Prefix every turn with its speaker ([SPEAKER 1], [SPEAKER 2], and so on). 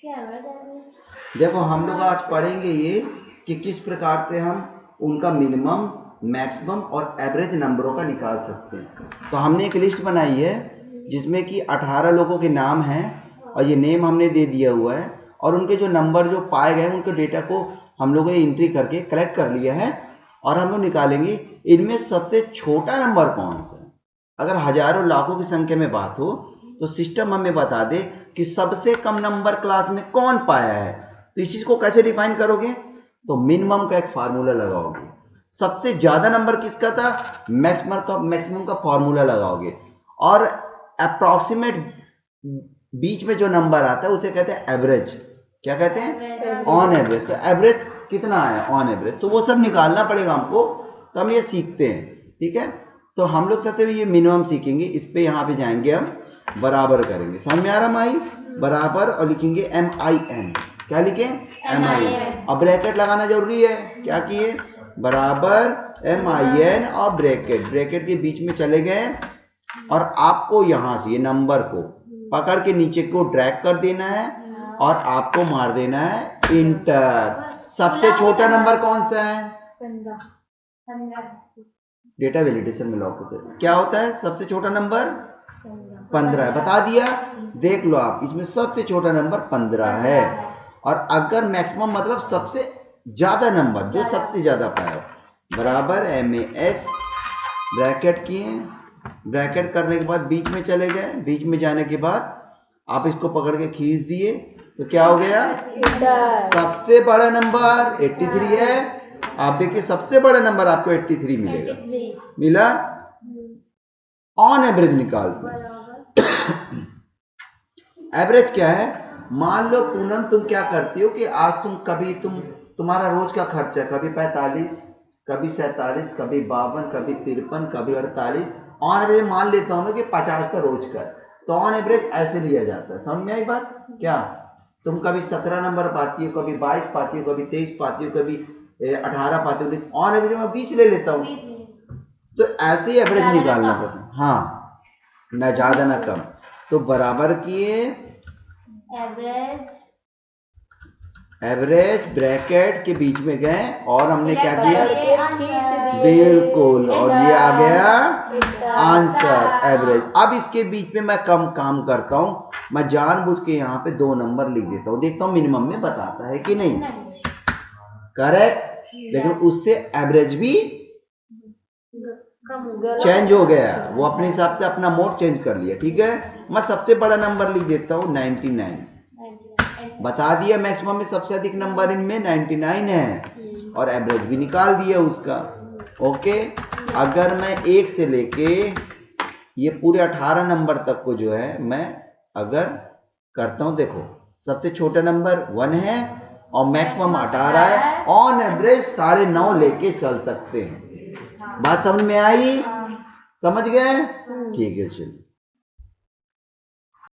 [SPEAKER 1] देखो हम लोग आज पढ़ेंगे ये कि किस प्रकार से हम उनका मिनिमम, मैक्सिमम और एवरेज नंबरों का निकाल सकते हैं। तो हमने एक लिस्ट बनाई है जिसमें कि 18 लोगों के नाम हैं और ये नेम हमने दे दिया हुआ है और उनके जो नंबर जो पाए गए उनके डेटा को हम लोगों ने एंट्री करके कलेक्ट कर लिया है और हम लोग निकालेंगे इनमें सबसे छोटा नंबर कौन सा है। अगर हजारों लाखों की संख्या में बात हो तो सिस्टम हमें बता दे कि सबसे कम नंबर क्लास में कौन पाया है। तो इस चीज को कैसे डिफाइन करोगे? तो मिनिमम का एक फार्मूला लगाओगे, सबसे ज्यादा नंबर किसका था मैक्सिमम का फार्मूला लगाओगे और अप्रॉक्सीमेट बीच में जो नंबर आता है उसे कहते हैं एवरेज। क्या कहते हैं? On average. तो एवरेज कितना आया ऑन एवरेज, तो वो सब निकालना पड़ेगा हमको, तो हम ये सीखते हैं। ठीक है, तो हम लोग सबसे ये मिनिमम सीखेंगे। इस पे यहाँ पे जाएंगे, हम बराबर करेंगे। समझ में आ रहा माई? बराबर और लिखेंगे MIN। क्या लिखें? MIN। अब ब्रैकेट लगाना जरूरी है। क्या किए? बराबर MIN और ब्रैकेट के बीच में चले गए और आपको यहां से ये नंबर को पकड़ के नीचे को ड्रैग कर देना है और आपको मार देना है इंटर। सबसे छोटा नंबर कौन सा है? 15। डेटा वैलिडेशन में लॉक होता है। क्या होता है सबसे छोटा नंबर? 15 है। बता दिया। देख लो आप, इसमें सबसे छोटा नंबर 15 है और अगर मैक्सिमम मतलब सबसे ज्यादा नंबर जो सबसे ज्यादा पाया बराबर MAX ब्रैकेट किए। ब्रैकेट करने के बाद बीच में चले गए, बीच में जाने के बाद आप इसको पकड़ के खींच दिए तो क्या हो गया? सबसे बड़ा नंबर 83 है। आप देखिए सबसे बड़ा नंबर आपको 83 मिलेगा। मिला? ऑन एवरेज निकालते हैं। एवरेज क्या है? मान लो पूनम तुम क्या करती हो कि आज तुम्हारा रोज का खर्चा कभी 45, कभी 47, कभी 52, कभी 53, कभी 48। ऑन एवरेज मान लेता हूं मैं कि 50 का रोज का, तो ऑन एवरेज ऐसे लिया जाता है। समझ में आई बात? क्या तुम कभी 17 नंबर पाती हो, कभी 22 पाती हो, कभी 23 पाती हो, कभी 18 पाती हो, ऑन एवरेज मैं 20 ले लेता हूं। तो ऐसे ही एवरेज निकालना पड़ता है। हाँ, ना ज्यादा ना कम। तो बराबर किए एवरेज ब्रैकेट के बीच में गए और हमने क्या किया? बिल्कुल, और ये आ गया आंसर एवरेज। अब इसके बीच में मैं कम काम करता हूं, मैं जानबूझ के यहाँ पे 2 नंबर लिख देता हूं, देखता हूं मिनिमम में बताता है कि नहीं। करेक्ट, लेकिन उससे एवरेज भी चेंज हो गया, वो अपने हिसाब से अपना मोड चेंज कर लिया। ठीक है, मैं सबसे बड़ा नंबर लिख देता हूं 99। बता दिया मैक्सिमम में सबसे अधिक नंबर इनमें 99 है और एवरेज भी निकाल दिया उसका। ओके, अगर मैं 1 से लेके ये पूरे 18 नंबर तक को जो है मैं अगर करता हूं, देखो सबसे छोटा नंबर 1 है और मैक्सिमम 18 है। ऑन एवरेज 9.5 लेके चल सकते हैं। बात समझ में आई? समझ गए? ठीक है, चलिए।